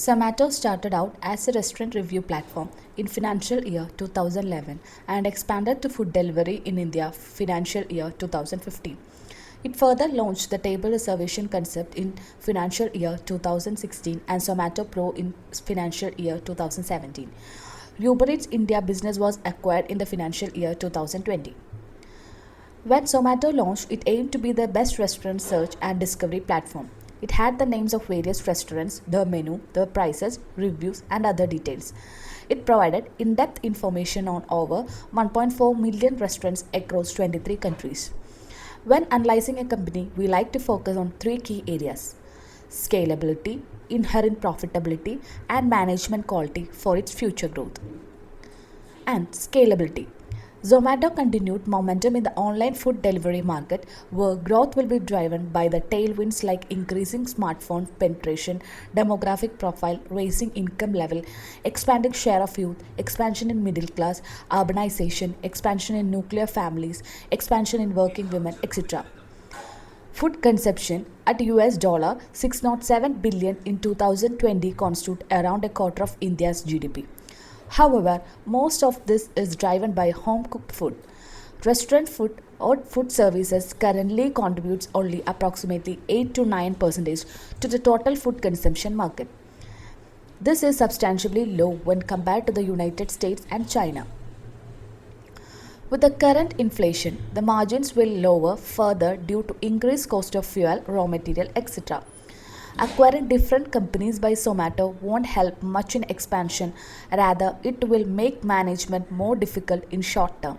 Zomato started out as a restaurant review platform in financial year 2011 and expanded to food delivery in India financial year 2015. It further launched the table reservation concept in financial year 2016 and Zomato Pro in financial year 2017. Uber Eats India business was acquired in the financial year 2020. When Zomato launched, it aimed to be the best restaurant search and discovery platform. It had the names of various restaurants, the menu, the prices, reviews, and other details. It provided in depth information on over 1.4 million restaurants across 23 countries. When analyzing a company, we like to focus on three key areas: scalability, inherent profitability, and management quality for its future growth. And scalability. Zomato continued momentum in the online food delivery market, where growth will be driven by the tailwinds like increasing smartphone penetration, demographic profile, raising income level, expanding share of youth, expansion in middle class, urbanization, expansion in nuclear families, expansion in working women, etc. Food consumption at US dollar 607 billion in 2020 constitute around a quarter of India's GDP. However, most of this is driven by home cooked food. Restaurant food or food services currently contributes only approximately 8 to 9% to the total food consumption market. This is substantially low when compared to the United States and China. With the current inflation, the margins will lower further due to increased cost of fuel, raw material, etc. Acquiring different companies by Zomato won't help much in expansion, rather, it will make management more difficult in short term.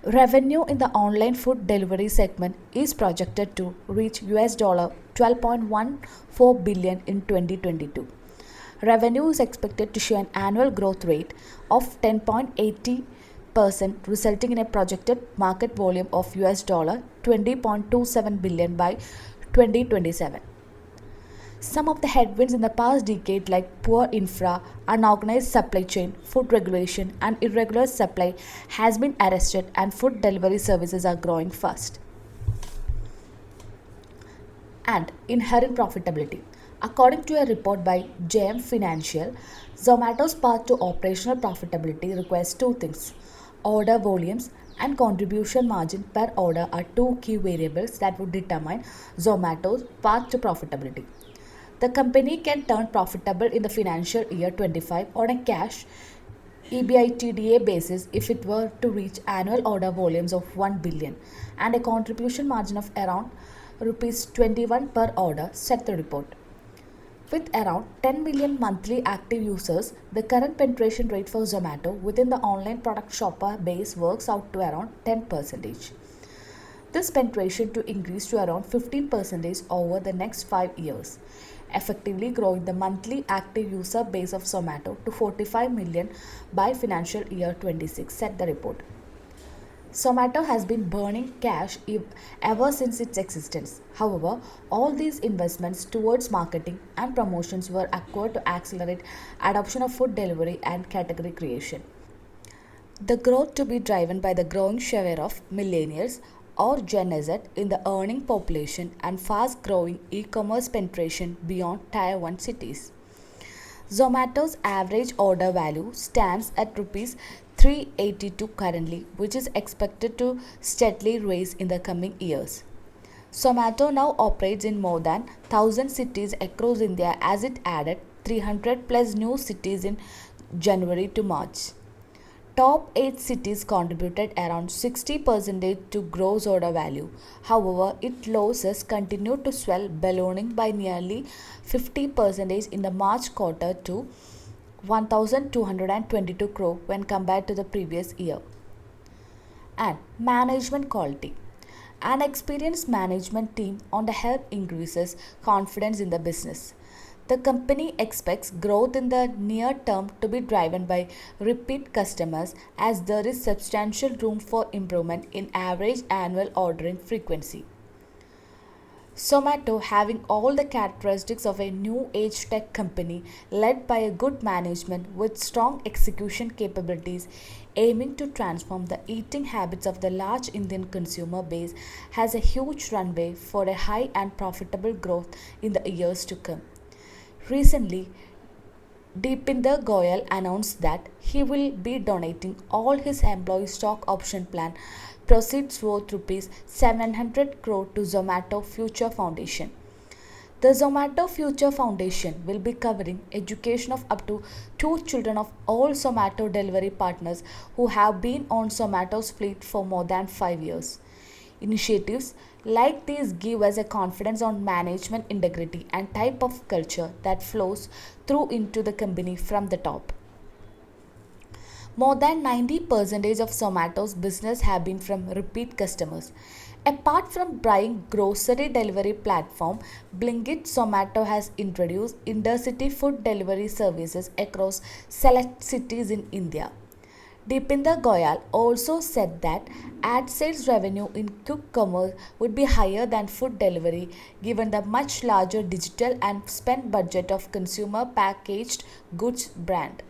Revenue in the online food delivery segment is projected to reach US $12.14 billion in 2022. Revenue is expected to show an annual growth rate of 10.80%, resulting in a projected market volume of US $20.27 billion by 2027. Some of the headwinds in the past decade, like poor infra, unorganized supply chain, food regulation, and irregular supply, has been arrested, and food delivery services are growing fast. And inherent profitability. According to a report by JM Financial, Zomato's path to operational profitability requires two things: order volumes and contribution margin per order are two key variables that would determine Zomato's path to profitability. The company can turn profitable in the financial year 25 on a cash EBITDA basis if it were to reach annual order volumes of 1 billion and a contribution margin of around rupees 21 per order, said the report. With around 10 million monthly active users, the current penetration rate for Zomato within the online product shopper base works out to around 10%. This penetration to increase to around 15% over the next 5 years, effectively growing the monthly active user base of Zomato to 45 million by financial year 26, said the report. Zomato has been burning cash ever since its existence. However, all these investments towards marketing and promotions were acquired to accelerate adoption of food delivery and category creation. The growth to be driven by the growing share of millennials or Gen Z in the earning population and fast growing e-commerce penetration beyond Tier 1 cities. Zomato's average order value stands at rupees 382 currently, which is expected to steadily rise in the coming years. Zomato now operates in more than 1,000 cities across India as it added 300 plus new cities in January to March. Top 8 cities contributed around 60% to gross order value. However, its losses continued to swell, ballooning by nearly 50% in the March quarter to 1,222 crore when compared to the previous year. And management quality. An experienced management team on the help increases confidence in the business. The company expects growth in the near term to be driven by repeat customers, as there is substantial room for improvement in average annual ordering frequency. Zomato, having all the characteristics of a new age tech company led by a good management with strong execution capabilities, aiming to transform the eating habits of the large Indian consumer base, has a huge runway for a high and profitable growth in the years to come. Recently, Deepinder Goyal announced that he will be donating all his employee stock option plan proceeds worth rupees 700 crore to Zomato Future Foundation. The Zomato Future Foundation will be covering education of up to two children of all Zomato delivery partners who have been on Zomato's fleet for more than 5 years. Initiatives like these give us a confidence on management integrity and type of culture that flows through into the company from the top. More than 90% of Zomato's business have been from repeat customers. Apart from buying grocery delivery platform, Blinkit Zomato has introduced intercity food delivery services across select cities in India. Deepinder Goyal also said that ad sales revenue in quick commerce would be higher than food delivery given the much larger digital and spend budget of consumer packaged goods brand.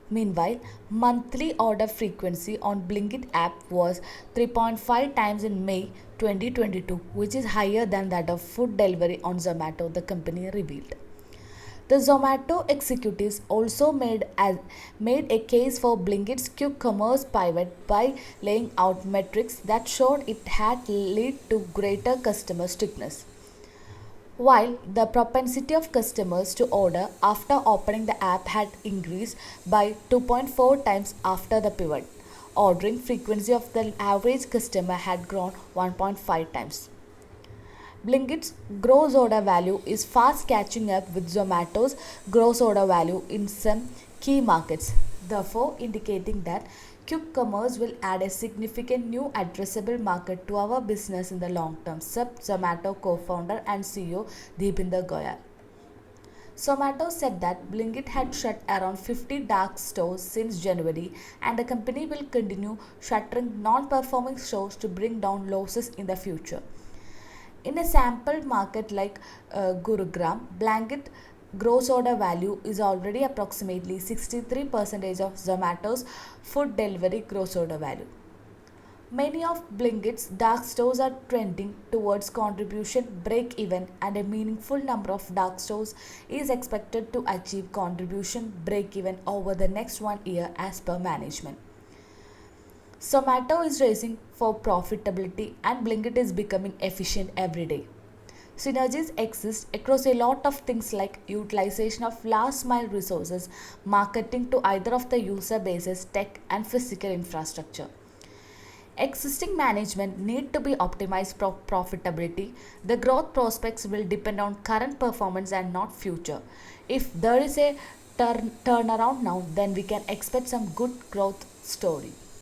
Meanwhile, monthly order frequency on Blinkit app was 3.5 times in May 2022, which is higher than that of food delivery on Zomato, the company revealed. The Zomato executives also made a case for Blinkit's quick commerce pivot by laying out metrics that showed it had led to greater customer stickiness. While the propensity of customers to order after opening the app had increased by 2.4 times after the pivot, ordering frequency of the average customer had grown 1.5 times. Blinkit's gross order value is fast catching up with Zomato's gross order value in some key markets, therefore indicating that quick commerce will add a significant new addressable market to our business in the long term, said Zomato co-founder and CEO Deepinder Goyal. Zomato said that Blinkit had shut around 50 dark stores since January and the company will continue shuttering non-performing stores to bring down losses in the future. In a sample market like Gurugram, Blinkit gross order value is already approximately 63% of Zomato's food delivery gross order value. Many of Blinkit's dark stores are trending towards contribution break even, and a meaningful number of dark stores is expected to achieve contribution break even over the next 1 year as per management. Zomato is racing for profitability and Blinkit is becoming efficient every day. Synergies exist across a lot of things like utilization of last mile resources, marketing to either of the user bases, tech and physical infrastructure. Existing management need to be optimized for profitability. The growth prospects will depend on current performance and not future. If there is a turnaround now, then we can expect some good growth story.